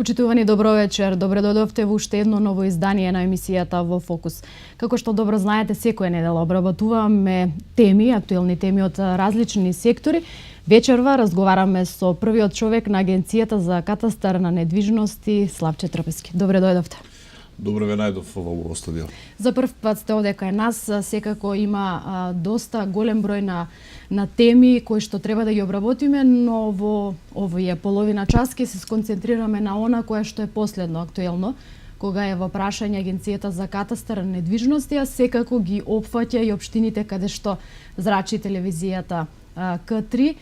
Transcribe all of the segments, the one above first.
Почитувани, добро вечер. Добре дојдовте во уште едно ново издание на емисијата Во Фокус. Како што добро знаете, секоја недела обработуваме теми, актуелни теми од различни сектори. Вечерва разговараме со првиот човек на Агенцијата за катастар на недвижности, Славче Трпески. Добре дојдовте. Добре ве најдов во студио. За прв пат сте овде кај нас, секако има доста голем број на теми кои што треба да ги обработиме, но во овие половина час ќе се сконцентрираме на она кое што е последно актуелно, кога е во прашање Агенцијата за катастар на недвижности, а секако ги опфаќа и општините каде што зрачи телевизијата К3.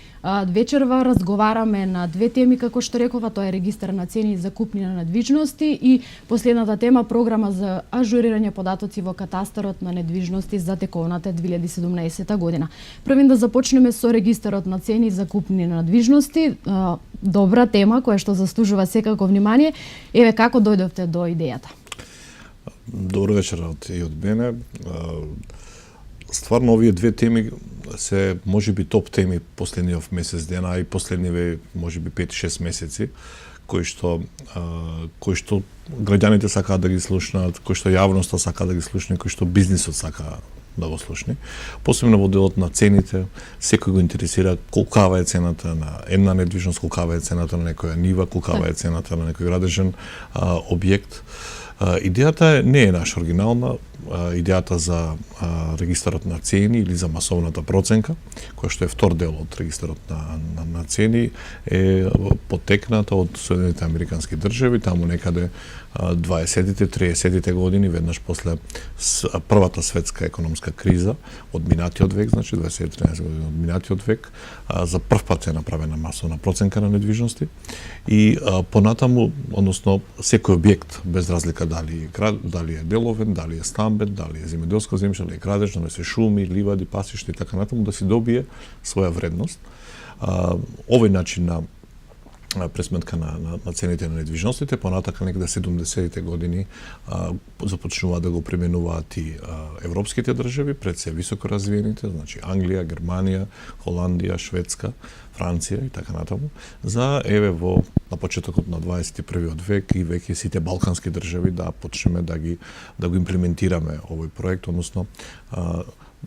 Вечерва разговараме на две теми, како што рекова, тоа е регистар на цени за купни на недвижности и последната тема програма за ажурирање податоци во катастарот на недвижности за тековната 2017 година. Првин да започнеме со регистарот на цени за купни на недвижности. Добра тема која што заслужува секако внимание. Еве како дојдовте до идејата? Добро вечер и од мене. Стварно овие две теми се можеби топ теми последниот месец дена и последниве можеби 5-6 месеци кои што граѓаните сакаат да ги слушнат, кои што јавноста сака да ги слушне, кои што бизнисот сака да го слушне. Посебно во делот на цените, секој го интересира колкава е цената на една недвижност, колкава е цената на некоја нива, колкава е цената на некој градежен објект. Идејата не е наша оригинална, идејата за регистарот на цени или за масовната проценка, која што е втор дел од регистарот на цени, е потекната од Соединените Американски држави, таму некаде 20-тите, 30-тите години, веднаш после првата светска економска криза од минатиот век, значи 20-13 години од минатиот век, за прв пат е направена масовна проценка на недвижности и понатаму, односно секој објект без разлика дали е деловен, дали е стамбен, дали е земјоделско земјиште, дали е градежно, дали се шуми, ливади, пасишта и така натаму, да си добие своја вредност. Овој начин на пресметка на цените на недвижностите, понатака некаде 70-тите години започнуваат да го применуваат и европските држави, пред се високо развиените, значи Англија, Германија, Холандија, Шведска, Франција и така натаму, за на почетокот на 21 век и веќе сите балкански држави да почнеме да го имплементираме овој проект, односно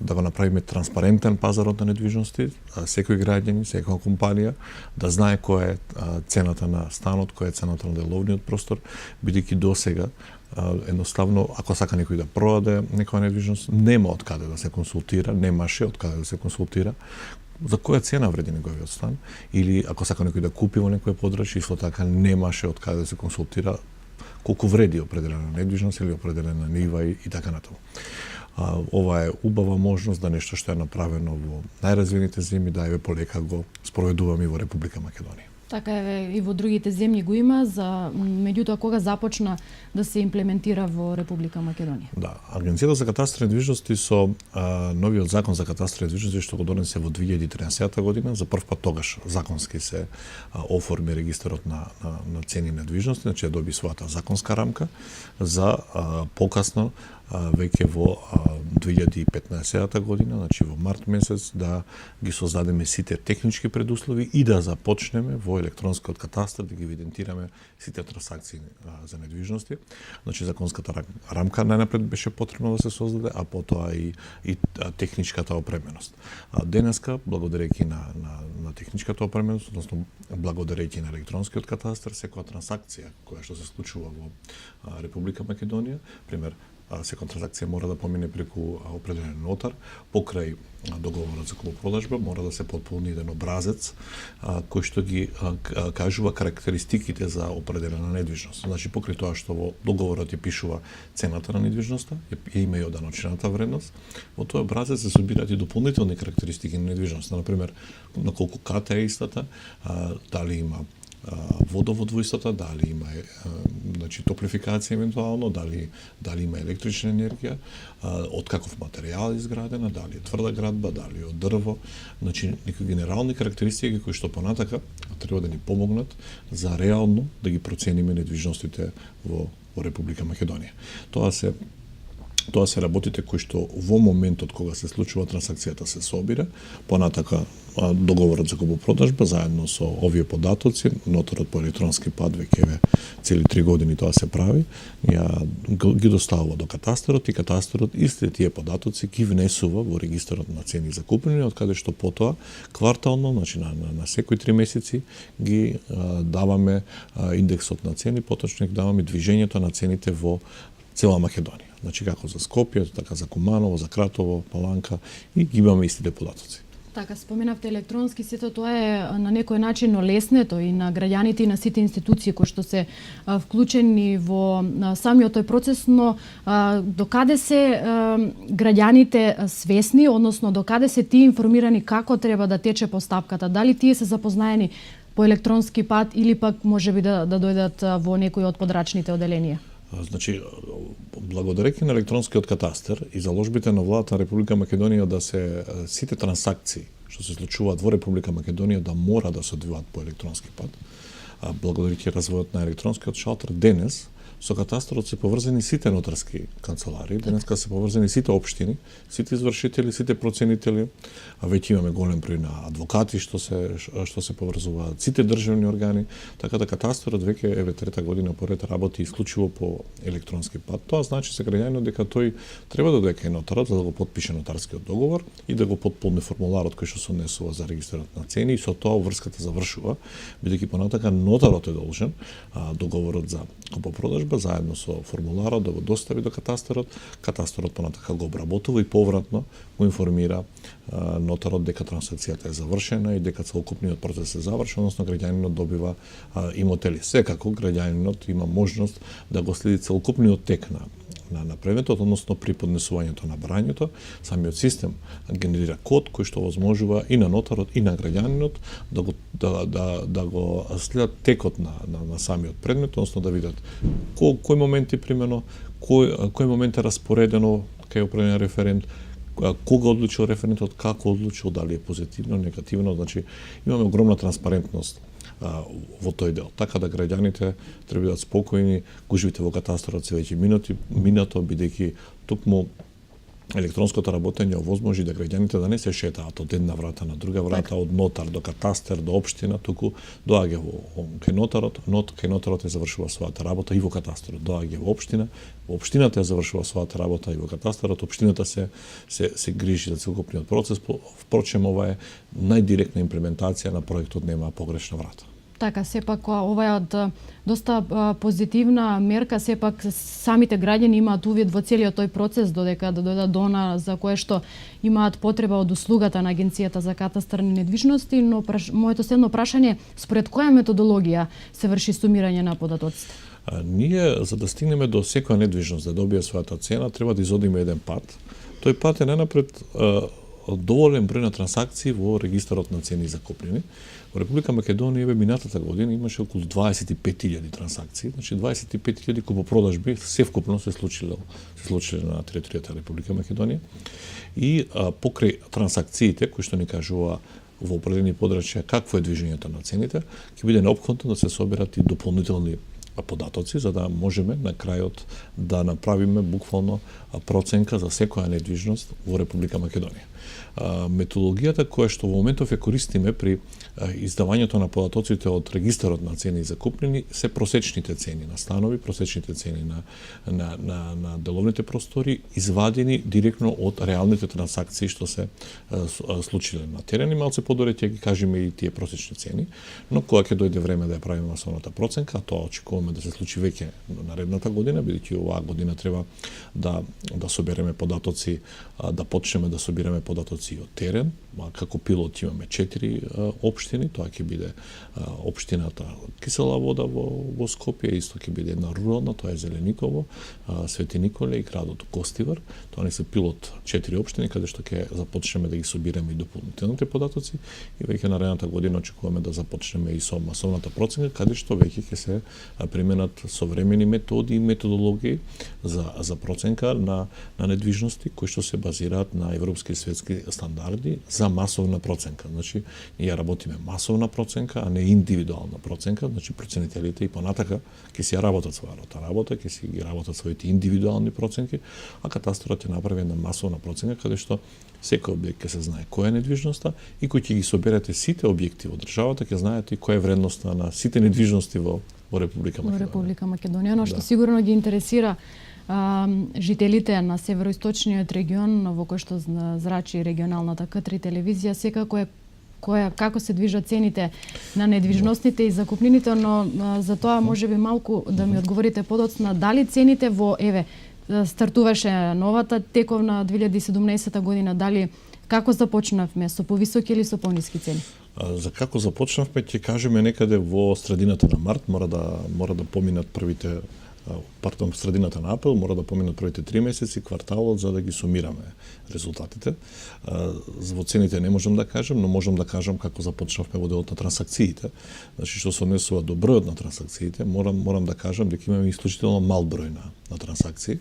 да го направиме транспарентен пазарот на недвижности, секој граѓанин, секоја компанија да знае која е цената на станот, која е цената на деловниот простор, бидејќи досега едноставно ако сака некој да продаде некоја недвижност, нема од каде да се консултира, немаше од каде да се консултира за која цена вреди неговиот стан, или ако сака некој да купи во некој подрачје, исто така немаше од каде да се консултира колку вреди определена недвижност или определена нива и така натаму. Ова е убава можност да нешто што е направено во најразвиените земји да полека го спроведуваме и во Република Македонија. Така е, и во другите земји го има, меѓутоа кога започна да се имплементира во Република Македонија? Да, Агенцијата за катастар недвижности со новиот закон за катастар недвижности што го донесе во 2013 година, за прв пат тогаш законски се оформи регистарот на цени недвижности, значи ја доби својата законска рамка за покасно веќе во 2015 година, значи во март месец, да ги создадеме сите технички предуслови и да започнеме во електронскиот катастар да ги евидентираме сите трансакции за недвижности. Значи законската рамка најнапред беше потребно да се создаде, а потоа и техничката опременост. Денеска, благодарејќи на техничката опременост, односно благодарејќи на електронскиот катастар, секоја трансакција која што се случува во Република Македонија, пример секоја транзакција мора да помине преку определен нотар, покрај договорот за купопродажба мора да се потполни еден образец кој што ги кажува карактеристиките за определена недвижност. Значи покрај тоа што во договорот ја пишува цената на недвижноста, ја има и оданочената вредност, во тој образец се собираат и дополнителни карактеристики на недвижноста, например на колку ката е истата, дали има водовод во истата, дали има значи топлификација евентуално, дали има електрична енергија, од каков материјал е изградена, дали е тврда градба, дали е од дрво, значи некои генерални карактеристики кои што понатака треба да ни помогнат за реално да ги процениме недвижностите во Република Македонија. Тоа се Тоа се работите кои што во моментот кога се случува трансакцијата се собира, понатака договорот за купопродажба заедно со овие податоци, нотарот по електронски пат веќе цели 3 години тоа се прави, ја ги доставува до катастерот и катастерот истите тие податоци ги внесува во регистарот на цени за купнини, од каде што потоа квартално, значи на секои 3 месеци ги даваме индексот на цени, поточно ги даваме движењето на цените во цела Македонија. Значи како за Скопје, така за Куманово, за Кратово, Паланка и ги имаме истите податоци. Така, споменавте електронски, сето тоа е на некој начин олеснето и на граѓаните и на сите институции кои што се вклучени во самиот тој процес, но докаде се граѓаните свесни, односно докаде се тие информирани како треба да тече постапката, дали тие се запознаени по електронски пат или пак можеби да дојдат во некој од подрачните оделенија? Значи, благодарејќи на електронскиот катастер и заложбите на владата на Република Македонија да се сите трансакции што се случуваат во Република Македонија да мора да се одвиваат по електронски пат, благодарејќи развојот на електронскиот шалтер денес со катастерот се поврзани сите нотарски канцеларии, денеска се поврзани сите општини, сите извршители, сите проценители, а веќе имаме голем број на адвокати што се поврзуваат, сите државни органи, така да катастерот веќе еве трета година поред работи исклучиво по електронски пат. Тоа значи се граѓанинот дека тој треба да дојде кај нотарот за да го подпише нотарскиот договор и да го потполни формуларот кој што се однесува за регистарот на цени и со тоа врската завршува, бидејќи понатака нотарот е должен договорот за купопродажба заедно со формуларот да го достави до катастерот, катастерот понатака го обработува и повратно го информира нотарот дека трансакцијата е завршена и дека целокупниот процес е завршен, односно граѓанинот добива имотели. Секако граѓанинот има можност да го следи целокупниот тек на предметот, односно при поднесувањето на барањето, самиот систем генерира код кој што возможува и на нотарот и на граѓанинот да го следат текот на самиот предмет, односно да видат кој момент е примено, кој момент е распоредено кај определен референт, кога одлучил референтот, како одлучил, дали е позитивно, негативно, значи имаме огромна транспарентност во тој дел. Така да граѓаните треба да бидат спокојни, гужвите во катастерот се веќе минато, бидејќи токму електронското работење овозможи да граѓаните да не се шетаат од една врата на друга врата, од нотар до катастер, до општина, туку доаѓа кај нотарот, кај нотарот ја завршува својата работа и во катастерот, доаѓа во општина, во општината ја завршува својата работа и во катастерот, општината се грижи за целокупниот процес, впрочем ова е најдиректна имплементација на проектот Нема погрешна врата. Така, сепак ова е доста позитивна мерка, сепак самите граѓани имаат увид во целиот тој процес додека да дојдат до она за кое што имаат потреба од услугата на Агенцијата за катастарни недвижности, но моето следно прашање, според која методологија се врши сумирање на податоците? Ние, за да стигнеме до секоја недвижност да добие својата цена, треба да изодиме еден пат. Тој пат е најнапред доволен број на трансакции во регистарот на цени за купнини. Во Република Македонија минатата година имаше околу 25.000 трансакции, значи 25.000 купопродажби севкупно се случиле на територијата на Република Македонија. И покрај трансакциите кои што ни кажува во определени подрачја какво е движењето на цените, ќе биде неопходно да се соберат и дополнителни податоци за да можеме на крајот да направиме буквално проценка за секоја недвижност во Република Македонија. Методологијата која што во моментов ја користиме при издавањето на податоците од регистарот на цени за купнини се просечните цени на станови, просечните цени на деловните простори, извадени директно од реалните трансакции што се случиле на терен. И малце подоре ќе ги кажеме и тие просечни цени, но кога ќе дојде време да ја правиме основната проценка, тоа очекуваме да се случи веќе наредната година, бидејќи оваа година треба да собереме податоци, да почнеме да собираме податоци од терен. Како пилот имаме 4 општини, тоа ќе биде општината Кисела вода во Скопје, исто ќе биде една рурална, тоа е Зелениково, Свети Николе и градот Костивар. Тоа не се пилот 4 општини каде што ќе започнеме да ги собираме и дополнителните податоци и веќе наредната година очекуваме да започнеме и со масовната проценка каде што веќе ќе се применат современи методи и методологии за проценка на недвижности кои што се базираат на европски и светски стандарди за масовна проценка. Значи, ние работиме масовна проценка, а не индивидуална проценка. Значи, проценителите и понатака ќе си ја работат својата работа, ќе си ги работат своите индивидуални проценки, а катастрот ќе направи една масовна проценка каде што секој објект ќе се знае која е недвижноста и кој ќе ги соберете сите објекти во државата, ќе знаете која е вредноста на сите недвижности во Република Македонија. Во Република Македонија, но што Да. сигурно ги интересира жителите на североисточниот регион во кој што зрачи регионалната К3 телевизија, секако е како се движат цените на недвижностите и закупнините, но за тоа можеби малку да ми одговорите подоцна дали цените во стартуваше новата тековна 2017 година, дали како започнавме, со повисоки или со пониски цени? За како започнавме, ќе кажеме некаде во средината на март, мора да поминат средината на април, мора да поминат првите 3 месеци, кварталот, за да ги сумираме резултатите. Во цените не можам да кажам, но можам да кажам како започнавме во делот на трансакциите. Значи, што се однесува до бројот на трансакциите, морам да кажам дека имаме исклучително мал број на трансакции.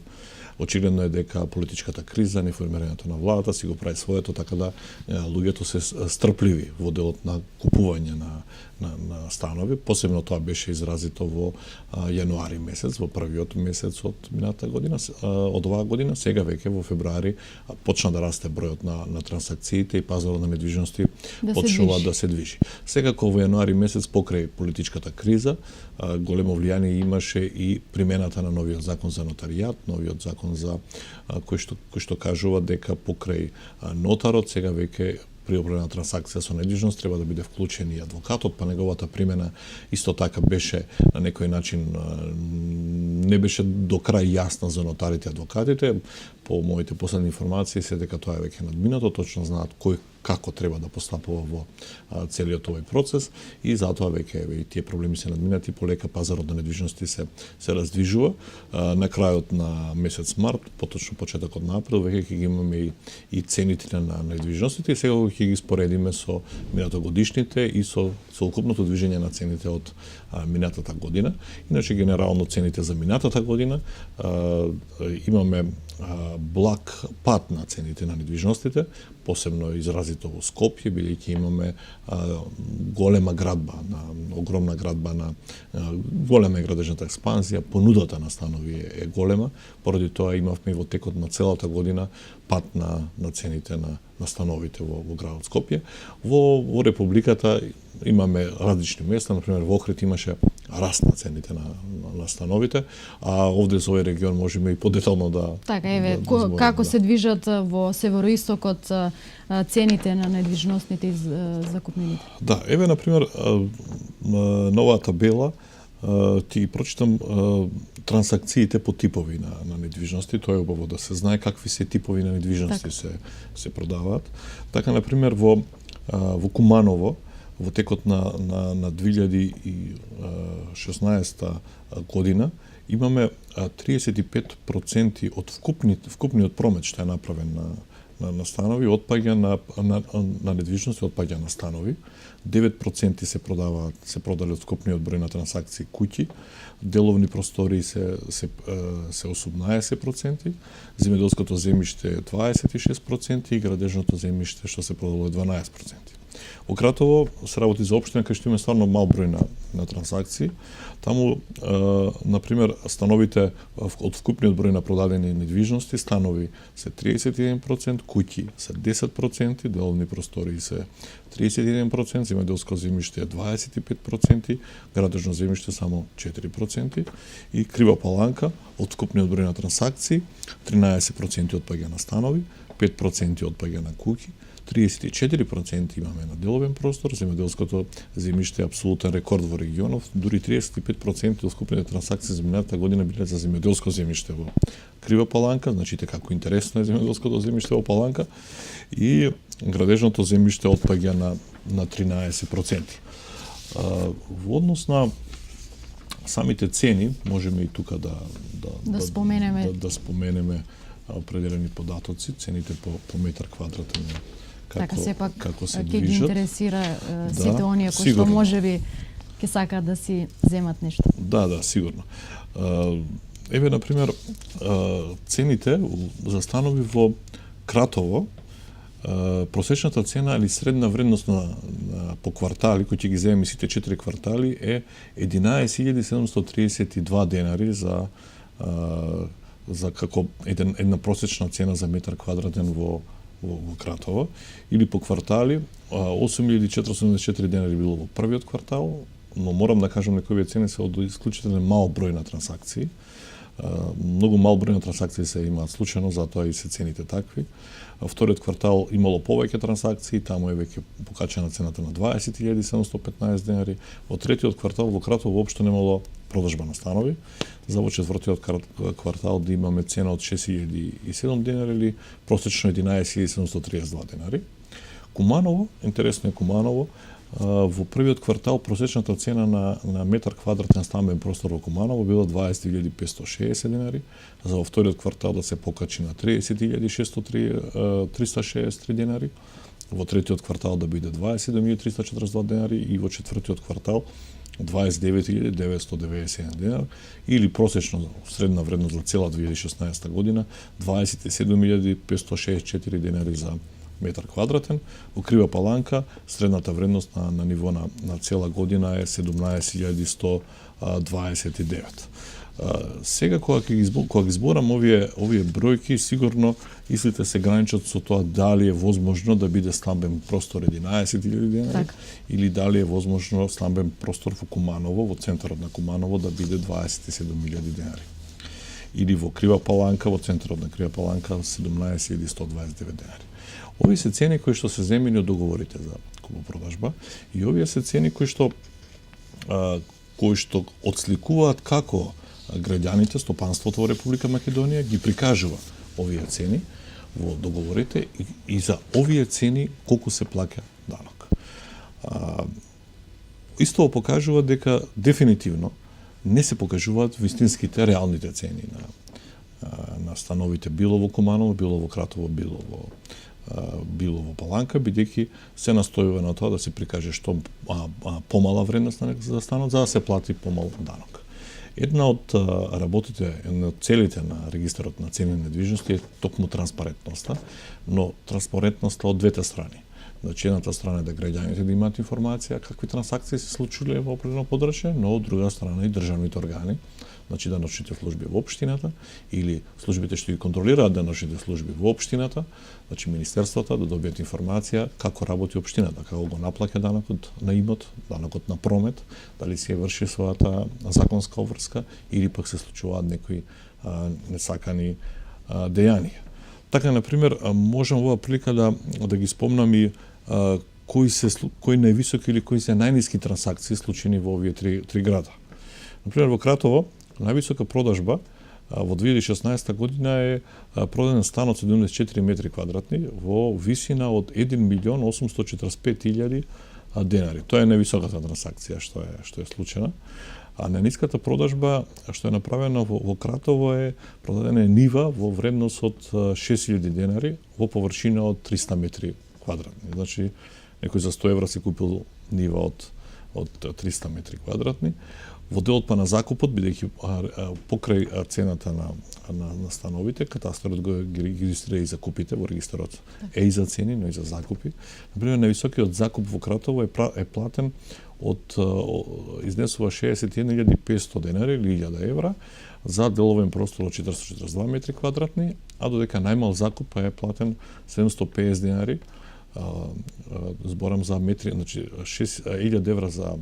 Очигледно е дека политичката криза, неформирањето на владата си го прави своето, така да луѓето се стрпливи во делот на купување на станови. Посебно тоа беше изразито во јануари месец, во првиот месец од минатата година, од оваа година. Сега веќе во февруари почна да расте бројот на трансакциите и пазарот на недвижности почнува да се движи. Секако во јануари месец покрај политичката криза големо влијание имаше и примената на новиот закон за нотаријат, новиот закон за кој што кажува дека покрај нотарот сега веќе при определена трансакција со недвижност треба да биде вклучен и адвокатот, па неговата примена исто така беше на некој начин не беше до крај јасна за нотарите и адвокатите. По моите последни информации се дека тоа е веќе надминато, точно знаат кој како треба да постапува во целиот овој процес и затоа веќе и тие проблеми се надминати, полека пазарот на недвижности се раздвижува. На крајот на месец март, поточно почетокот на април, веќе ќе ги имаме и цените на недвижностите и сега ќе ги споредиме со минатогодишните и со целокупното движење на цените од минатата година. Иначе генерално цените за минатата година имаме благ пат на цените на недвижностите, посебно изразито во Скопје, бидејќи имаме голема градба, огромна градба на голема градежната експанзија, понудата на станови е голема, поради тоа имавме и во текот на целата година пат на цените на становите во градот Скопје. Во Републиката имаме различни места, например во Охрид имаше раст на цените на становите, а овде за овој регион можеме и подетално да така еве да како се движат во североистокот цените на недвижностите и закупнините. Да, еве на пример новата табела ти прочитам трансакциите по типови на недвижности, тоа е убаво да се знае какви се типови на недвижности се продаваат. Така на пример во Куманово во текот на 2016 година имаме 35% од вкупниот промет што е направен на станови отпаѓа на недвижности, отпаѓа на станови. 9% се продали од вкупниот број на трансакции куќи, деловни простори се 18%, земјоделското земјиште 26% и градежното земјиште што се продало 12%. Во Кратово се работи за општина кај што има стварно мал број на трансакции. Таму, на пример, становите од вкупниот број на продадени недвижности, станови се 31%, куќи се 10%, деловни простори се 31%, земјоделско земјиште 25%, градежно земјиште само 4% и Крива Паланка од вкупниот број на трансакции 13% отпаѓа на станови, 5% отпаѓа на куќи, 34% имаме на деловен простор, земјоделското земјиште е апсолутен рекорд во регионов, дури 35% од вкупните трансакции за минатата година биле за земјоделско земјиште во Крива Паланка, значите како интересно е земјоделското земјиште во Паланка, и градежното земјиште отпаѓа на 13%. Во однос на самите цени, можеме и тука да споменеме определени податоци, цените по метар квадратен така сепак како се ќе ги движат. интересира сите оние кои што можеби ќе сакаат да си земат нешто. Да, сигурно. Еве, например, цените за станови во Кратово, просечната цена или средна вредност по квартали, кои ќе ги земеме сите 4 квартали, е 11.732 денари за како една просечна цена за метар квадратен во Кратово, или по квартали 8.474 денари било во првиот квартал, но морам да кажам некои цени се од исклучително мал број на трансакции. Многу мал број на трансакции се имаат случајно, затоа и се цените такви. Вториот квартал имало повеќе трансакции, таму е веќе покачена цената на 20.715 денари. Во третиот квартал во Кратово воопшто немало продажба на станови. За во четвртиот квартал да имаме цена од 6.007 денари или просечно 11.732 денари. Куманово, интересно е Куманово, во првиот квартал просечната цена на метар квадратен стамбен простор во Куманово била 20.560 денари, за во вториот квартал да се покачи на 30.363 денари, во третиот квартал да биде 27.342 денари и во четвртиот квартал 29.997 денари, или просечно средна вредност за цела 2016 година 27.564 денари за метар квадратен. Во Крива Паланка средната вредност на ниво на цела година е 17.129. Сега кога ги зборам овие бројки, сигурно истите се граничат со тоа дали е возможно да биде стамбен простор 11.000 денари, или дали е возможно стамбен простор во Куманово, во центарот на Куманово да биде 27.000 денари. Или во Крива Паланка, во центарот на Крива Паланка 17.129 денари. Овие се цени кои што се земени од договорите за купопродажба и овие се цени кои што отсликуваат како граѓаните, стопанството во Република Македонија ги прикажува овие цени во договорите и за овие цени колку се плаќа данок. Исто покажува дека дефинитивно не се покажуваат вистинските реалните цени на становите било во Куманово, било во Кратово, било во Паланка, бидејќи се настојува на тоа да се прикаже што помала вредност за станот, за да се плати помал данок. Една од работите, една од целите на регистарот на цени на недвижности е токму транспарентноста, но транспарентноста од двете страни. Значи, едната страна е да граѓаните да имаат информација какви трансакции се случиле во определено подрачје, но од друга страна и државните органи, значи даночните служби во општината или службите што ги контролираат даночните служби во општината, значи министерствата да добијат информација како работи општината, како го наплаќа данокот на имот, данокот на промет, дали се врши својата законска обврска или пак се случуваат некои несакани дејанија. Така, например, можам во оваа прилика да ги спомнам и кои највисоки или кои се најниски трансакции случени во овие три града. Например, во Кратово, највисока продажба во 2016 година е продаден стан од 74 метри квадратни во висина од 1.845.000 денари. Тоа е највисоката трансакција што е случена. А најниската продажба што е направена во Кратово е продадена нива во вредност од 6.000 денари во површина од 300 метри квадратни. Значи, некој за 100 евра се купил нива од 300 метри квадратни. Во делот па на закупот, бидејќи покрај цената на становите, катастарот го регистрира и закупите во регистарот е и за цени, но и за закупи. Например, највисокиот закуп во Кратово е платен изнесува 61.500 денари или 1000 евра за деловен простор од 442 метри квадратни, а додека најмал закуп е платен 750 денари, зборам за метри, значи 6000 евра за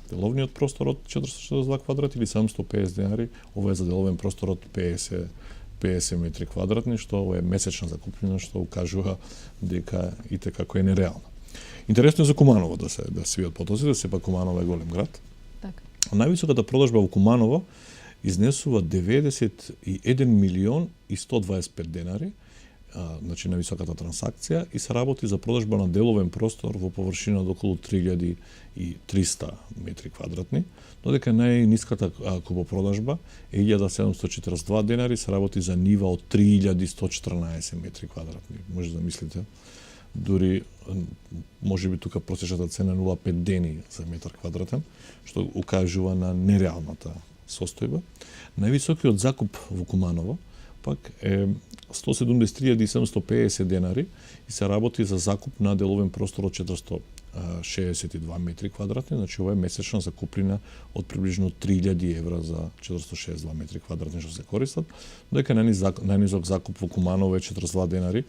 деловниот простор од 442 квадрат или 750 денари, ова е за деловен простор од 50 метри квадратни, што е месечна закупнина, што укажува дека и како е нереално. Интересно е за Куманово да се видат потоци, да сепак Куманово е голем град. Така. Највисоката продажба во Куманово изнесува 91.125.000 денари, значи највисоката трансакција, и се работи за продажба на деловен простор во површина од околу 3.300 метри квадратни, додека најниската купопродажба е 1.742 денари, се работи за нива од 3.114 метри квадратни. Може да мислите дури можеби тука просечната цена е 0,5 дени за метар квадратен, што укажува на нереалната состојба. Највисокиот закуп во Куманово пак е 173.750 денари и се работи за закуп на деловен простор од 462 метри квадратни, значи ова е месечна закупнина од приближно 3.000 евра за 462 метри квадратни што се користат, додека најнизок закуп во Куманово е 42 денари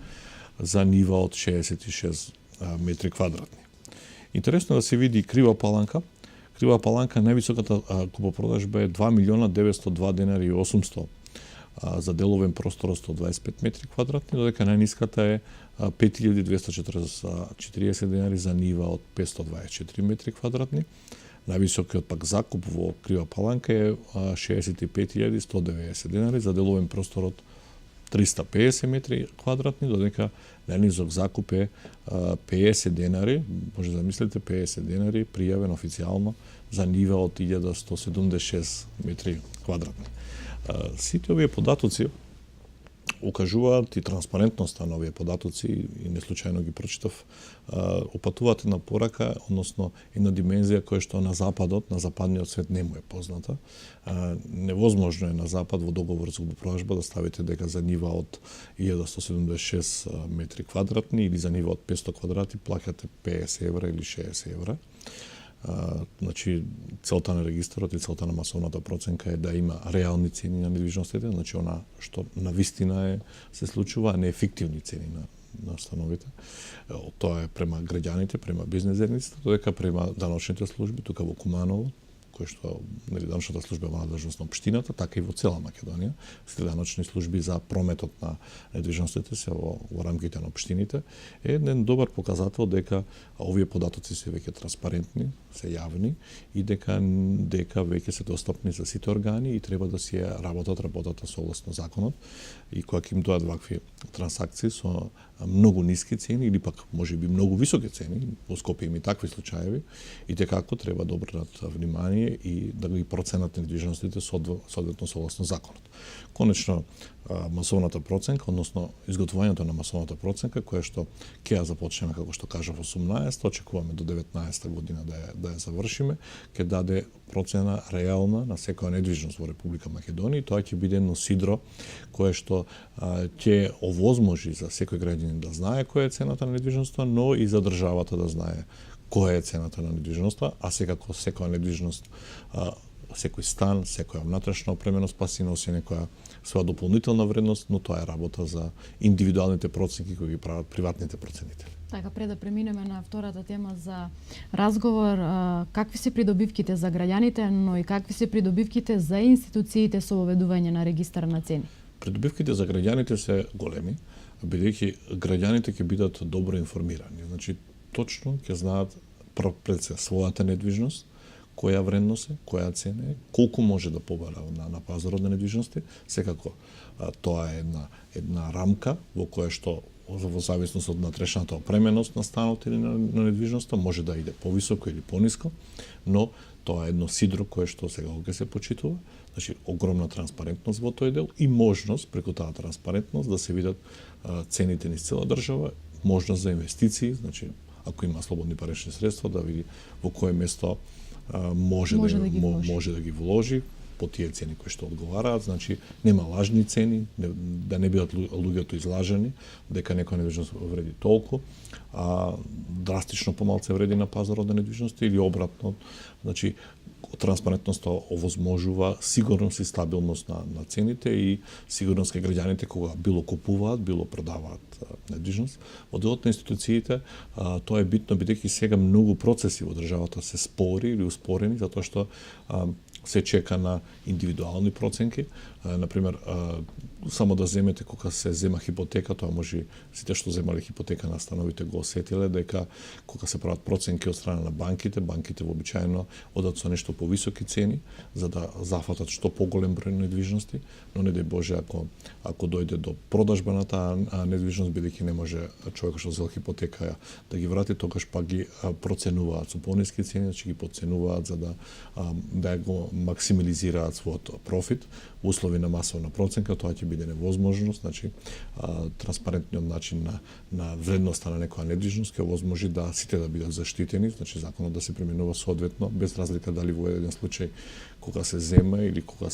за нива од 66 метри квадратни. Интересно е да се види Крива Паланка. Крива Паланка највисоката купопродажба е 2.902 денари и 800 за деловен простор од 125 метри квадратни, додека најниската е 5.240 денари за нива од 524 метри квадратни. Највисокиот пак закуп во Крива Паланка е 65.190 денари за деловен простор од 350 метри квадратни, додека најнизок закуп е 50 денари, може да мислите 50 денари пријавен официјално за нива од 1176 метри квадратни. Сите овие податоци укажуваат и транспарентноста на овие податоци и неслучајно ги прочитав, опатуваат една порака, односно една димензија која што на западот, на западниот свет не му е позната. Невозможно е на запад во договор за купопродажба да ставите дека за нива од 1176 метри квадратни или за нива од 500 квадрати плаќате 50 евра или 60 евра. Значи, целта на регистарот и целта на масовната проценка е да има реални цени на недвижностите, значи она што на вистина се случува, а не фиктивни цени на становите. Тоа е према граѓаните, према бизнес заедниците, додека према даночните служби, тука во Куманово, кој што даночната служба е надлежност на општината, така и во цела Македонија, сите даночни служби за прометот на недвижностите се во рамките на општините, е еден добар показател дека овие податоци се веќе транспарентни, се јавни и дека веќе се достапни за сите органи и треба да си работата согласно законот. И кога ќе им доаат вакви трансакции со многу ниски цени или пак можеби многу високи цени, во Скопје има и такви случаеви, и дека треба да обрнат внимание и да ги проценат недвижностите соодветно согласно законот. Конечно, масовната проценка, односно изготвувањето на масовната проценка, која што ќе ја започнеме, како што кажав, 18, очекуваме до 19 година да ја завршиме, ќе даде процена реална на секоја недвижност во Република Македонија и тоа ќе биде едно сидро кое што ќе овозможи за секој граѓанин да знае која е цената на недвижноста, но и за државата да знае која е цената на недвижноста, а секако секоја недвижност, секој стан, секоја внатрешна опременост па си носи некоја своја дополнителна вредност, но тоа е работа за индивидуалните проценки кои ги прават приватните проценители. Така, пред да преминеме на втората тема за разговор, какви се придобивките за граѓаните, но и какви се придобивките за институциите со воведување на регистар на цени? Придобивките за граѓаните се големи, бидејќи граѓаните ќе бидат добро информирани. Значи, точно ќе знаат пред се својата недвижност, која вредност е, која цена е, колку може да побара на пазарот на недвижности. Секако тоа е една рамка во која што во зависност од натрешната опременост на станот или на недвижноста може да иде повисоко или пониско, но тоа е едно сидро кое што сега ќе се почитува. Значи, огромна транспарентност во тој дел и можност преку таа транспарентност да се видат цените низ цела држава, можност за инвестиции, значи ако има слободни парични средства да види во кое место може да ги вложи по тие цени кои што одговараат, значи нема лажни цени, да не бидат луѓето излажени дека некоја недвижност вреди толку, а драстично помалце вреди на пазарот на недвижности или обратно. Значи транспарентноста овозможува сигурност и стабилност на цените и сигурност кај граѓаните кога било купуваат, било продаваат недвижност. Во делот на институциите тоа е битно бидејќи сега многу процеси во државата се спори или успорени затоа што се чека на индивидуални проценки. Например, само да земете кога се зема хипотека, тоа може сите што земале хипотека на становите го осетиле дека кога се прават проценки од страна на банките вообичаено одат со нешто повисоки цени за да зафатат што поголем број недвижности, но не дај Боже ако дојде до продажба на таа недвижност, бидејќи не може човекот што зел хипотека да ги врати, тогаш пак ги проценуваат со пониски цени, значи ги потценуваат за да го максимализираат својот профит. услови на масовна проценка, тоа ќе биде невозможност, значи транспарентниот начин на вредноста на некоја недвижност ќе овозможи да сите да бидат заштитени, значи законот да се применува соодветно без разлика дали во еден случај кога се зема или кога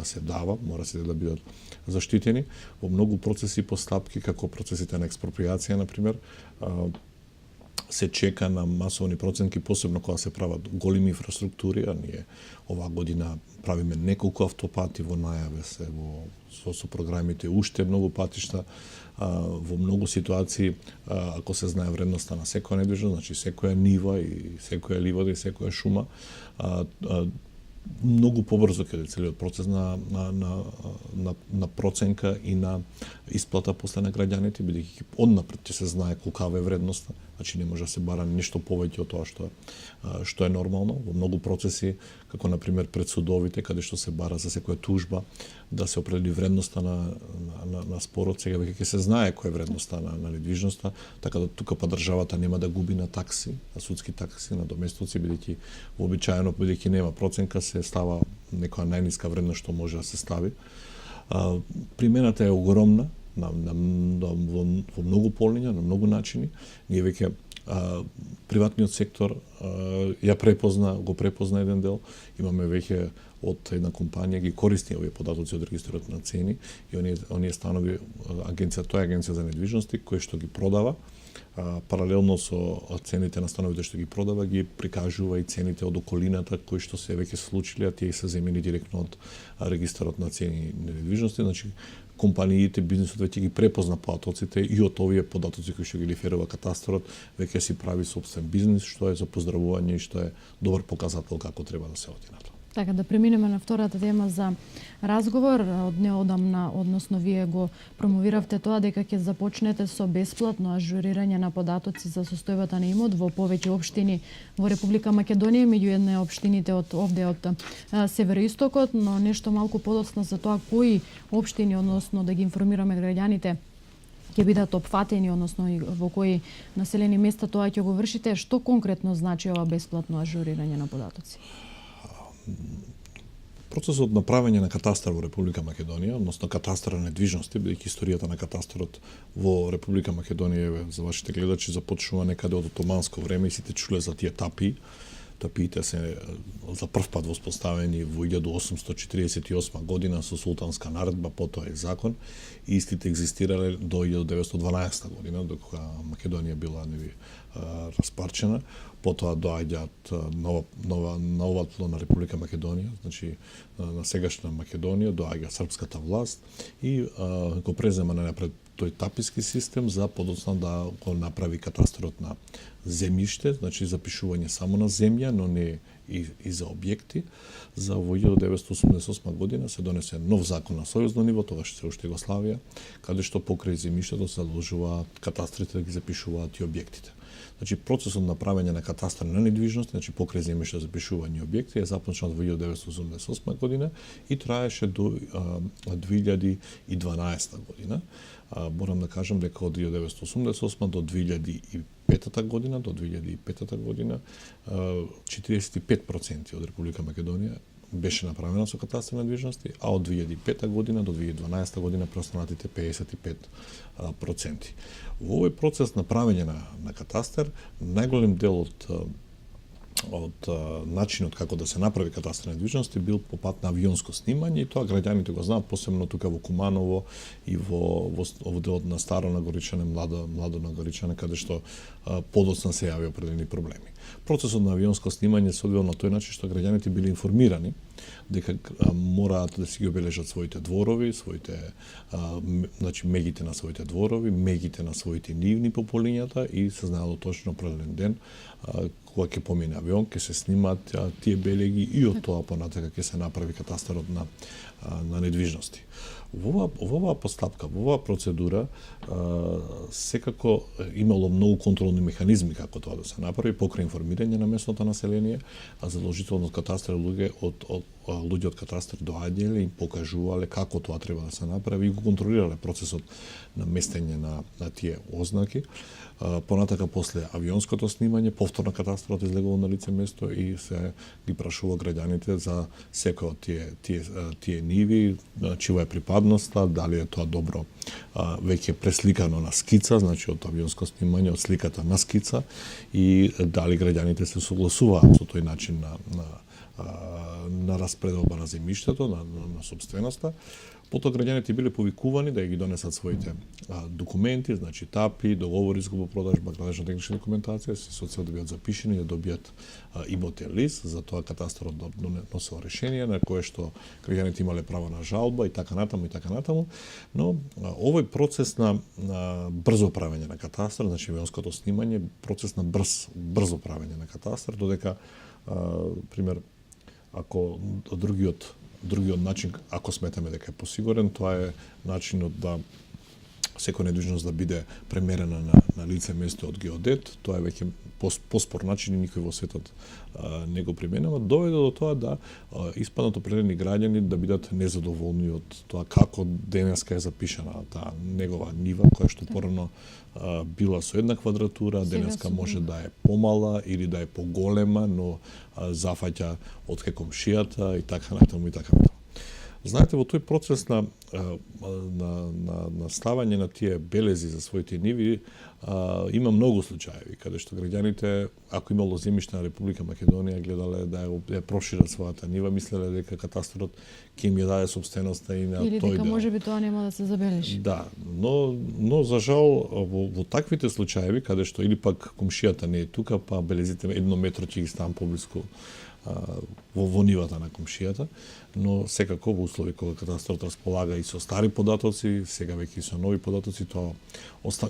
се дава, мора сите да бидат заштитени. Во многу процеси и постапки, како процесите на експроприација, например, се чека на масовни проценки, посебно кога се прават големи инфраструктури, а ние оваа година правиме неколку автопати во најаве се со програмите, уште многу патишта, во многу ситуации, ако се знае вредноста на секоја недвижност, значи секоја нива и секоја ливада и секоја шума, многу побрзо ќе целиот процес на проценка и на исплата после на граѓаните, бидејќи однапред ќе се знае колкава е вредноста, значи не може да се бара нешто повеќе од тоа што е нормално. Во многу процеси, како на пример пред судовите, каде што се бара за секоја тужба да се определи вредноста на спорот, сега веќе ќе се знае која е вредноста на недвижноста, така да тука па државата нема да губи на такси, на судски такси, на доместоци, бидејќи вообичаено бидејќи нема проценка се става некоја најниска вредност што може да се стави. Примената е огромна во многу полиња, на многу начини. Ние веќе приватниот сектор го препозна еден дел. Имаме веќе од една компанија ги користи овие податоци од регистрот на цени и оние станови тоа е агенција за недвижности кој што ги продава. Паралелно со цените на становите што ги продава, ги прикажува и цените од околината кои што се веќе случили, а тие се земени директно од регистарот на цени на недвижности. Значи, компаниите, бизнисот веќе ги препозна податоците и од овие податоци кои што ги лиферува катастрот, веќе си прави собствен бизнис, што е за поздравување и што е добар показател како треба да се оди на тоа. Така, да преминеме на втората тема за разговор. Од неодамна, односно вие го промовиравте тоа дека ќе започнете со бесплатно ажурирање на податоци за состојбата на имот во повеќе општини во Република Македонија, меѓу една општините од североистокот, но нешто малку подоцна за тоа кои општини, односно да ги информираме граѓаните, ќе бидат опфатени, односно во кои населени места тоа ќе го вршите. Што конкретно значи ова бесплатно ажурирање на податоци? Процесот на правење на катастар во Република Македонија, односно катастар на недвижности, бидејќи историјата на катастарот во Република Македонија, за вашите гледачи, започнува некаде од отоманско време и сите чуле за тие тапии. Тапиите се за прв пат воспоставени во 1848 година со султанска наредба, потоа и закон, и истите екзистирале до 1912 година, докога Македонија била распарчена. Потоа доаѓаат нова тло на Република Македонија, значи на сегашна Македонија, доаѓа српската власт и го презема напред тој таписки систем за подоцна да го направи катастрот на земјиште, значи запишување само на земја, но не и за објекти. За во 1988 година се донесе нов закон на сојузно ниво, тогаш се уште Југославија, каде што покрај земјиштето се задолжуваат катастрите да ги запишуваат и објектите. Значи, процесот на правење на катастар на недвижности, значи покрај земјиште запишување објекти, е започнат во 1988 година и траеше до 2012 година. Морам да кажам дека од 1988 до 2005 година, 45% од Република Македонија беше направена со катастар на недвижности, а од 2005 година до 2012 година преостанатите 55%. Во овој процес на правење на катастар, најголем дел од начинот како да се направи катастар на недвижности бил по пат на авионско снимање, и тоа граѓаните го знаат, посебно тука во Куманово и во делот на Старо Нагоричане, Младо Нагоричане, каде што подоцна се јави определени проблеми. Процесот на авионско снимање се одвил на тој начин што граѓаните биле информирани дека мораат да си ги обележат своите дворови, значи мегите на своите дворови, мегите на своите нивни по полињата, и се знаело точно определен ден кога ќе помине авион, ќе се снимаат тие белеги и од тоа понатака ќе се направи катастарот на недвижности. Во оваа постапка, во оваа процедура, секако имало многу контролни механизми како тоа да се направи, покрај информирање на местното население, а задолжително катастар луѓе од луѓе од катастар доаѓале и покажувале како тоа треба да се направи и го контролирале процесот на местење на тие ознаки. Понатака после авионското снимање, повторно катастарот излегува на лице место и се ги прашува граѓаните за секој од тие ниви, чија е припадноста, дали е тоа добро веќе пресликано на скица, значи од авионско снимање, од сликата на скица, и дали граѓаните се согласуваат со тој начин на распределба на земјиштето, на собственоста. Потоа граѓаните биле повикувани да ги донесат своите документи, значи ТАПИ, договори за купопродажба, градежна техничка документација, се со цел да бидат запишени и да добијат имотен лист, за тоа катастарот носел решение на кое што граѓаните имале право на жалба и така натаму, но овој процес на брзо правење на катастар, значи авионското снимање, процес на брзо правење на катастар, додека пример ако другиот начин, ако сметаме дека е посигурен, тоа е начинот да секоја недвижност да биде премерена на лице место од геодет. Тоа е веќе поспор начин и никој во светот не го применува. Доведе до тоа да испаднат определени граѓани да бидат незадоволни од тоа како денеска е запишана таа негова нива, која што порано била со една квадратура, денеска може да е помала или да е поголема, но зафаќа од кај комшијата и така натаму. Знаете, во тој процес на ставање на тие белези за своите ниви има многу случаеви каде што граѓаните, ако имало земјиште на Република Македонија, гледале да ја прошират својата нива, мислеле дека катастарот ќе им ја даде собственоста и на или тој дека дел. можеби тоа нема да се забележи. Да, но за жал во таквите случаеви каде што или пак комшијата не е тука, па белезите 1 метро ќе ги ставам поблиску во нивата на комшијата, но секако во услови кога катастарот располага и со стари податоци, сега веќе и со нови податоци, тоа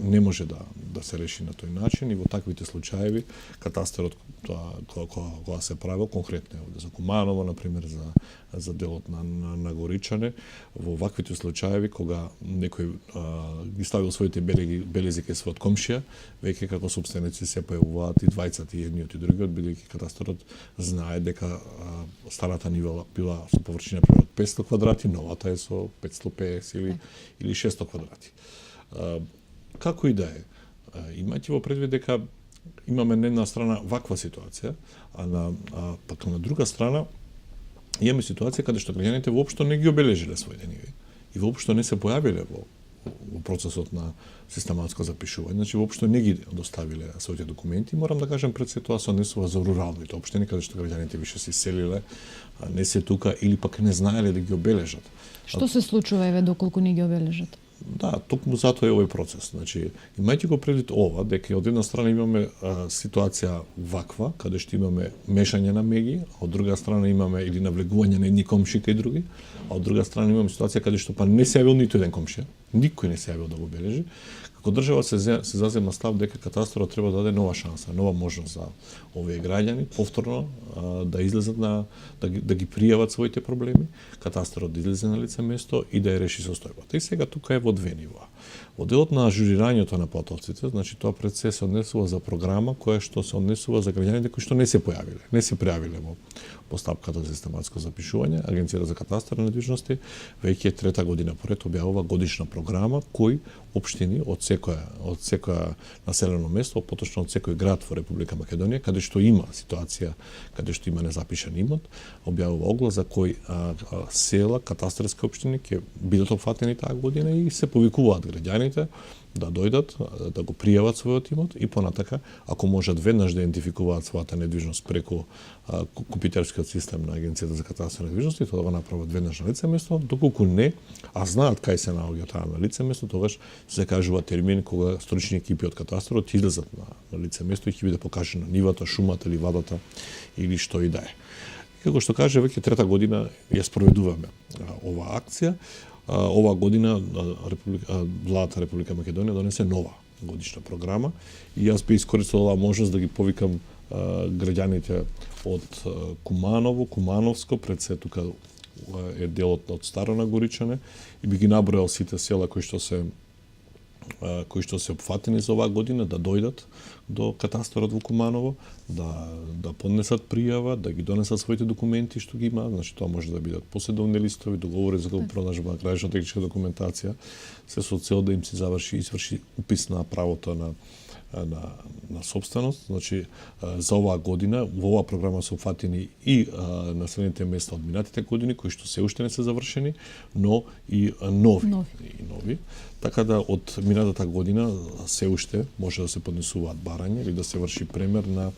не може да се реши на тој начин, и во таквите случаеви катастарот кога се правил конкретно за Куманово, например, за делот на Горичане, во ваквите случаеви кога некој ги ставил своите белези кај својот комшија, веќе како собственици се појавуваат и двајцата, и едниот и другиот, бидејќи катастарот знае дека старата нива била со површина пример 500 квадрати, новата е со 550 или 600 квадрати. Како и да е, имајте во предвид дека имаме на една страна ваква ситуација, пак на друга страна имаме ситуација каде што граѓаните воопшто не ги обележиле своите ниви и воопшто не се појавиле во процесот на систематско запишување, значи воопшто не ги доставиле своите документи. Морам да кажам, пред се тоа се однесува за руралните општини, каде што граѓаните више се иселиле, не се тука или пак не знаеле да ги обележат. Што се случува еве доколку не ги обележат? Да, токму затоа е овој процес. Значи, имајќи го предвид ова, дека од една страна имаме ситуација ваква, каде што имаме мешање на меги, а од друга страна имаме или навлегување на едни комши кај други, а од друга страна имаме ситуација каде што па не се јавил ниту еден комшија, никој не се јавил да го бележи. Како држава се зазема став дека катастарот треба да даде нова шанса, нова можност за овие граѓани повторно да излезат да ги пријават своите проблеми, катастарот да излезе на лице место и да ја реши состојбата. И сега тука е во две нива. Во делот на ажурирањето на платовците, значи тоа пред се однесува за програма која што се однесува за граѓаните кои што не се појавиле, не се пријавиле во постапката за систематско запишување. Агенцијата за катастар на недвижности веќе трета година поред објавува годишна програма кои општини од секоја населено место, поточно од секој град во Република Македонија, каде што има ситуација, каде што има незапишан имот, објавува оглас за кои села, катастарски општини ќе бидат опфатени таа година и се повикуваат граѓаните да дојдат, да го пријават својот имот и понатака, ако можат веднаш да идентификуваат својата недвижност преку компјутерскиот систем на Агенцијата за катастар на недвижности, тоа да го направат веднаш на лице место, доколку не, а знаат кај се наоѓа таа на лице место, тогаш се кажува термин кога стручни екипи од катастарот излезат на лице место и ќе биде покажана нивата, шумата или вадата или што и да е. Како што каже, веќе трета година ја спроведуваме оваа акција. Оваа година владата Република Македонија донесе нова годишна програма и јас би искористил оваа можност да ги повикам граѓаните од Куманово, Кумановско, пред се тука е делот од Старо Нагоричане и би ги набројал сите села кои што се кои што се опфатени за оваа година да дојдат до катастарот во Куманово, да поднесат пријава, да ги донесат своите документи што ги имаат, значи тоа може да бидат поседовни листови, договори за продажба, градична техничка документација, се со цел да им се изврши упис на правото на собственост. Значи за оваа година во оваа програма се опфатени и населените места од минатите години кои што се уште не се завршени, но и нови. Така да од минатата година се уште може да се поднесуваат барања или да се врши премер на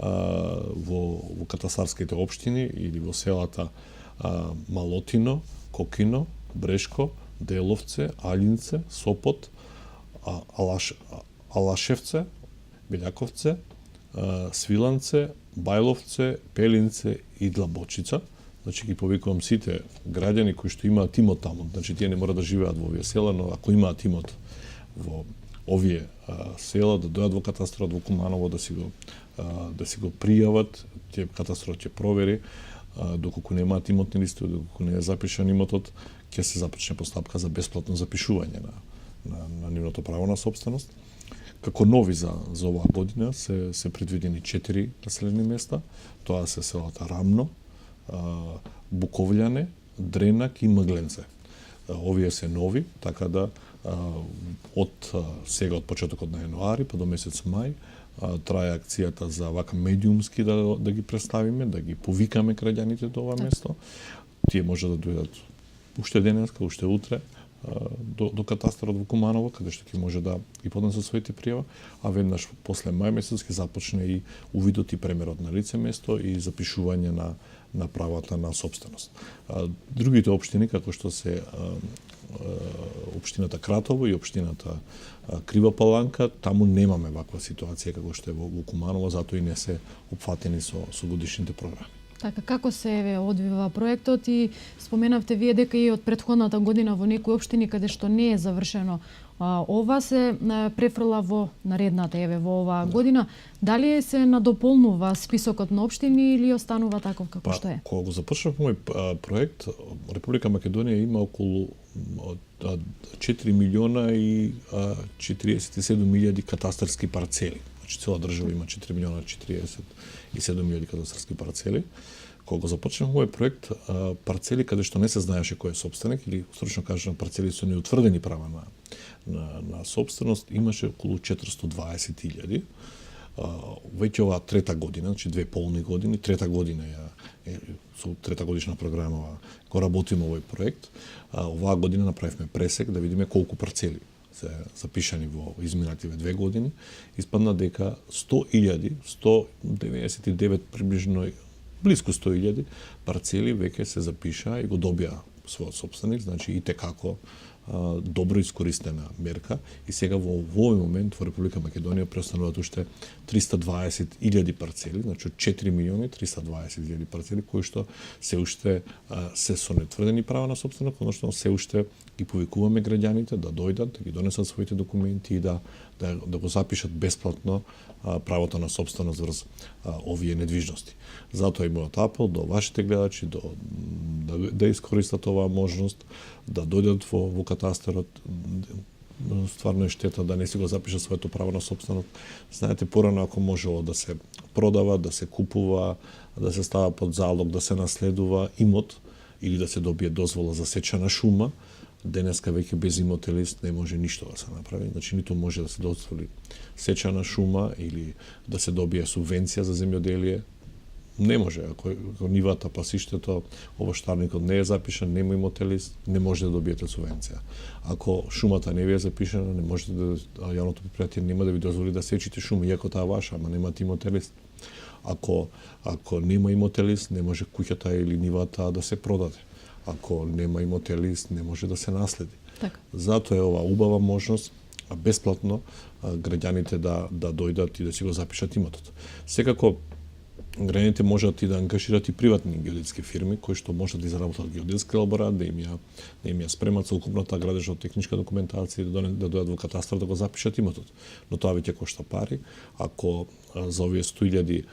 во катастарските општини или во селата Малотино, Кокино, Брешко, Деловце, Алинце, Сопот, Алашевце, Белјаковце, Свиланце, Бајловце, Пелинце и Длабочица. Значи ги повикувам сите граѓани кои што имаат имот таму. Значи тие не мора да живеат во овие села, но ако имаат имот во овие села, да дојдат во катастарот во Куманово да си го пријават, ќе катастарот ќе провери доколку немаат имотни листови, доколку не е запишан имотот, ќе се започне постапка за бесплатно запишување на нивното право на собственост. Како нови за оваа година се предвидени 4 населени места. Тоа се селата Рамно, Буковљане, Дренак и Мгленце. Овие се нови, така да од сега, од почетокот на јануари па до месец мај, трае акцијата за вака медиумски да ги представиме, да ги повикаме граѓаните до ова место. Тие може да дојдат уште денеска, уште утре, до катастарот во Куманово, каде што ќе може да ги поднесат своите пријава, а веднаш после мај месец ќе започне и увидот и премерот на лице место и запишување на правата на собственост. Другите општини, како што се општината Кратово и општината Крива Паланка, таму немаме ваква ситуација како што е во Куманово, затоа и не се опфатени со годишните програми. Така, како се одвива проектот и споменавте вие дека и од претходната година во некои општини каде што не е завршено ова се префрла во наредната во оваа година. Дали се надополнува списокот на општини или останува таков како што е? Кога го започнав мој проект, Република Македонија има околу 4 милиона и 47 милијади катастарски парцели. Значи цела држава има 4 милиона 47 милијади катастарски парцели. Кога го започнав мој проект, парцели каде што не се знаеше кој е собственик или стручно кажано парцели со неутврдени права на собственост, имаше околу 420.000. Веќе оваа трета година, значи 2 полни години, трета година со трета годишна програма го работиме овој проект. Оваа година направивме пресек да видиме колку парцели се запишани во изминативе 2 години. Испадна дека 199 приближно близко 100.000 парцели веќе се запиша и го добија својот собственик, значи и како добро искористена мерка и сега во овој момент во Република Македонија преостануваат уште 320.000 парцели, значи 4 милиони 320.000 парцели кои што се уште се со нетврдени права на собственост, односно се уште ги повикуваме граѓаните да дојдат, да ги донесат своите документи и да го запишат бесплатно правото на собственост врз овие недвижности. Затоа и мојот апел до вашите гледачи да искористат оваа можност, да дојдат во катастарот. Стварно е штета да не си го запишат своето право на собственост. Знаете, порано ако можело да се продава, да се купува, да се става под залог, да се наследува имот или да се добие дозвола за сеча на шума, денеска веќе без имотен лист не може ништо да се направи. Значи, ниту може да се дозволи сеча на шума или да се добие субвенција за земјоделие. Не може, ако нивата, пасиштето, овоштарникот не е запишан, нема имотен лист, не може да добиете субвенција. Ако шумата не ви е запишана, не можете јавното предпријатие нема да ви дозволи да сечите шума, иако таа ваша, ама немате имотен лист. Ако нема имотен лист, не може куќата или нивата да се продаде. Ако нема имотен лист, не може да се наследи. Така. Затоа е ова убава можност бесплатно граѓаните да дојдат и да си го запишат имотот. Секако граѓаните можат и да ангажират и приватни геодетски фирми кои што можат да изработат геодетски елаборат, да им ја спремат целокупната градежно-техничка документација и да дојдат во катастар да го запишат имотот. Но тоа веќе кошта пари. Ако за овие 100.000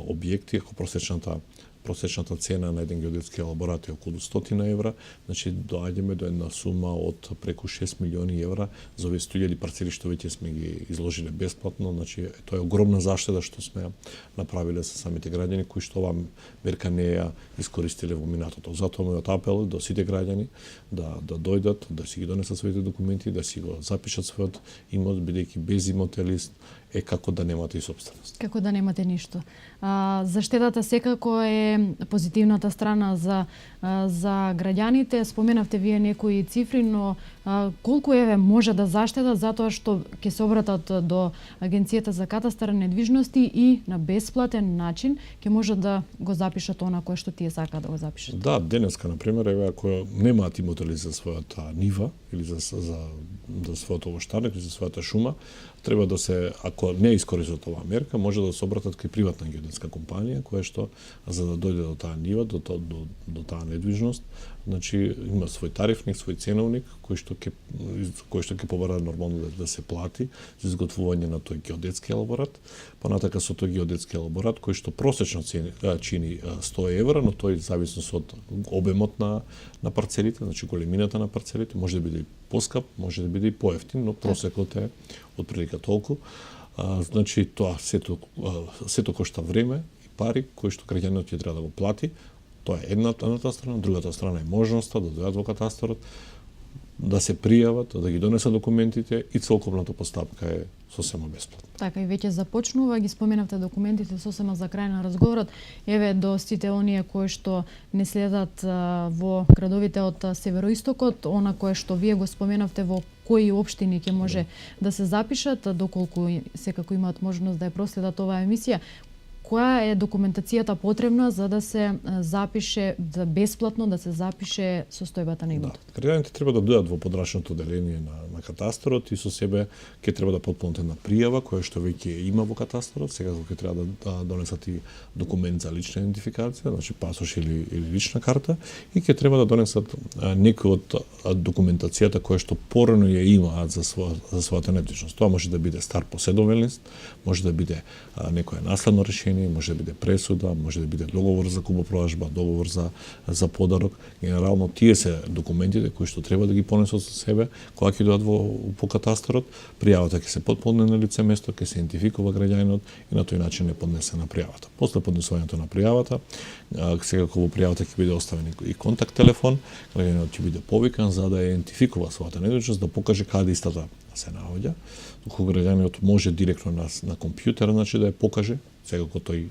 објекти, ако просечната просечната цена на еден геодетски елаборат е околу 100 евра, значи доаѓаме до една сума од преку 6 милиони евра за овие 100.000 парцели што веќе сме ги изложиле бесплатно, значи тоа е огромна заштеда што сме направиле со самите граѓани кои што оваа мерка не ја искористиле во минатото. Затоа мојот апел до сите граѓани да дојдат, да си ги донесат своите документи, да си го запишат својот имот, бидејќи без имотен лист е како да немате и собственост. Како да немате ништо. Заштедата секако е позитивната страна за граѓаните. Споменавте вие некои цифри, но колку може да заштедат затоа што ќе се обратат до Агенцијата за катастар на недвижности и на бесплатен начин ќе можат да го запишат она кое што тие сакаат да го запишат. Да, денеска на пример, ако немаат имотели за својата нива или за својот овоштарник или за својата шума, треба да се, ако не искористат оваа мерка, може да се обратат кај приватна геодетска компанија, која што за да дојде до таа нива, до таа недвижност, значи има свој тарифник, свој ценовник кој што ќе побара нормално да се плати за изготвување на тој геодетски елаборат. Понатака со тој геодетски елаборат кој што просечно чини 100 евра, но тој зависно од обемот на парцелите, значи големината на парцелите, може да биде и поскап, може да биде и поевтин, но просекот е отприлика толку. Значи тоа сето кошта време и пари кои што граѓанинот ќе треба да го плати. Тоа е едната страна, другата страна е можноста да дојдат во катастарот, да се пријават, да ги донесат документите и целокупната постапка е сосема бесплатна. Така и веќе започнува, ги споменавте документите сосема за крај на разговорот. Еве до сите оние кои што не следат во градовите од североистокот, она кое што вие го споменавте во кои општини ќе може да се запишат, доколку секако имаат можност да ја проследат оваа емисија. Која е документацијата потребна за да се запише бесплатно, да се запише состојбата на имотот? Граѓаните треба да дојдат во подрачното оделение на катастарот и со себе ќе треба да потполнат една пријава која што веќе има во катастарот. Сега ќе треба да донесат и документ за лична идентификација, значи пасош или лична карта, и ќе треба да донесат некој од документацијата која што порано ја имаат за својата недвижност. Тоа може да биде стар поседовен лист, може да биде некое наследно решение, може да биде пресуда, може да биде договор за купопродажба, договор за подарок. Генерално тие се документите кои што треба да ги понесат со себе кога ќе дојдат по катастарот. Пријавата ќе се потполни на лице место, ќе се идентификува граѓанинот и на тој начин е поднесена пријавата. После поднесувањето на пријавата, секако во пријавата ќе биде оставен и контакт телефон, граѓанинот ќе биде повикан за да идентификува својата недвижност, да покаже каде истата се наоѓа. Доколку граѓанинот може директно на компјутер, значи да ја покаже, секако тој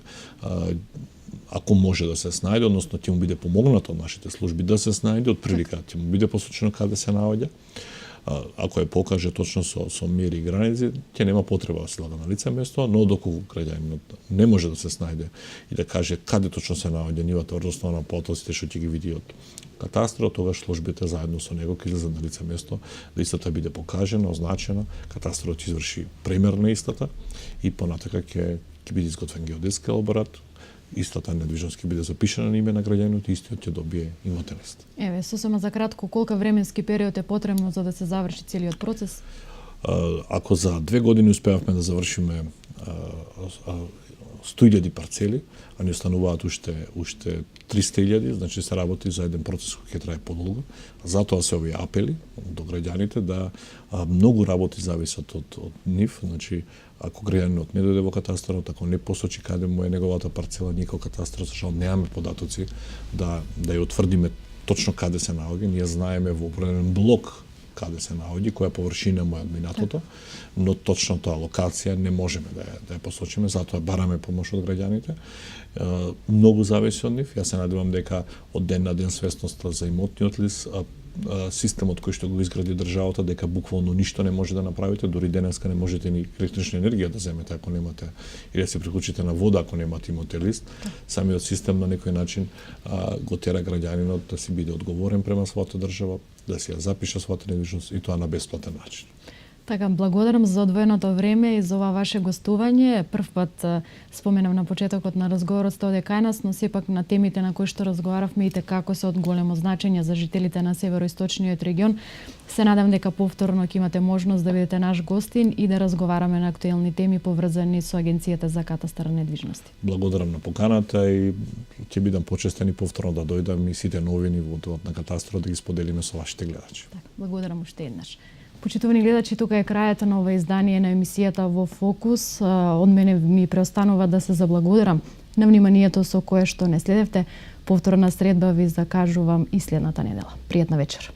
ако може да се снајде, односно ќе му биде помогнато од нашите служби да се снајде, од прилика ќе му биде посочено каде се наоѓа. Ако ја покаже точно со мери и граници, ќе нема потреба да се лага на лице место, но доколку граѓанинот не може да се снајде и да каже каде точно се наоѓа нивата врз основа на потоците што ќе ги види од катастарот, тогаш службите заедно со него ќе излезат на лице место да истата биде покажена, означена, катастарот ќе изврши премер на истата и понатака ќе биде изготвен геодетски елаборат, истата недвижност ќе биде запишана на име на граѓанинот и истиот ќе добие имотен лист. Еве, сосема за кратко, колку временски период е потребно за да се заврши целиот процес? Ако за 2 години успеавме да завршиме 100.000 парцели, а ни остануваат уште 300.000, значи се работи за еден процес кој ќе трае подолго. Затоа се овие апели до граѓаните да многу работи зависат од нив, значи ако граѓанинот не дојде во катастарот, ако не посочи каде му е неговата парцела, ние како катастар за жал немаме податоци да ја утврдиме точно каде се наоѓа. Ние знаеме во определен блок каде се наоѓа, која површина му е од минатото, но точната локација не можеме да ја посочиме, затоа бараме помош од граѓаните. Многу зависи од нив. Јас се надевам дека од ден на ден свесноста за имотниот лист, системот кој што го изгради државата, дека буквално ништо не може да направите, дури денеска не можете ни електрична енергија да земете ако немате или да се приклучите на вода ако немате имотен лист. Самиот систем на некој начин го тера граѓанинот да си биде одговорен према својата држава, да си ја запише својата недвижност и тоа на бесплатен начин. Така, благодарам за одвоеното време и за ова ваше гостување. Прв пат споменав на почетокот на разговорот сте овде кај нас, но сепак на темите на кои што разговаравме и како се од големо значење за жителите на североисточниот регион. Се надам дека повторно ќе имате можност да бидете наш гостин и да разговараме на актуелни теми поврзани со Агенцијата за катастар на недвижности. Благодарам на поканата и ќе бидам почестен и повторно да дојдам и сите новини во одделот на катастарот да ги споделиме со вашите гледачи. Так, благодарам уште еднаш. Почитувани гледачи, тука е крајот на ова издание на емисијата Во Фокус. Од мене ми преостанува да се заблагодарам на вниманието со кое што не следевте. Повторна средба ви закажувам и следната недела. Пријатна вечер.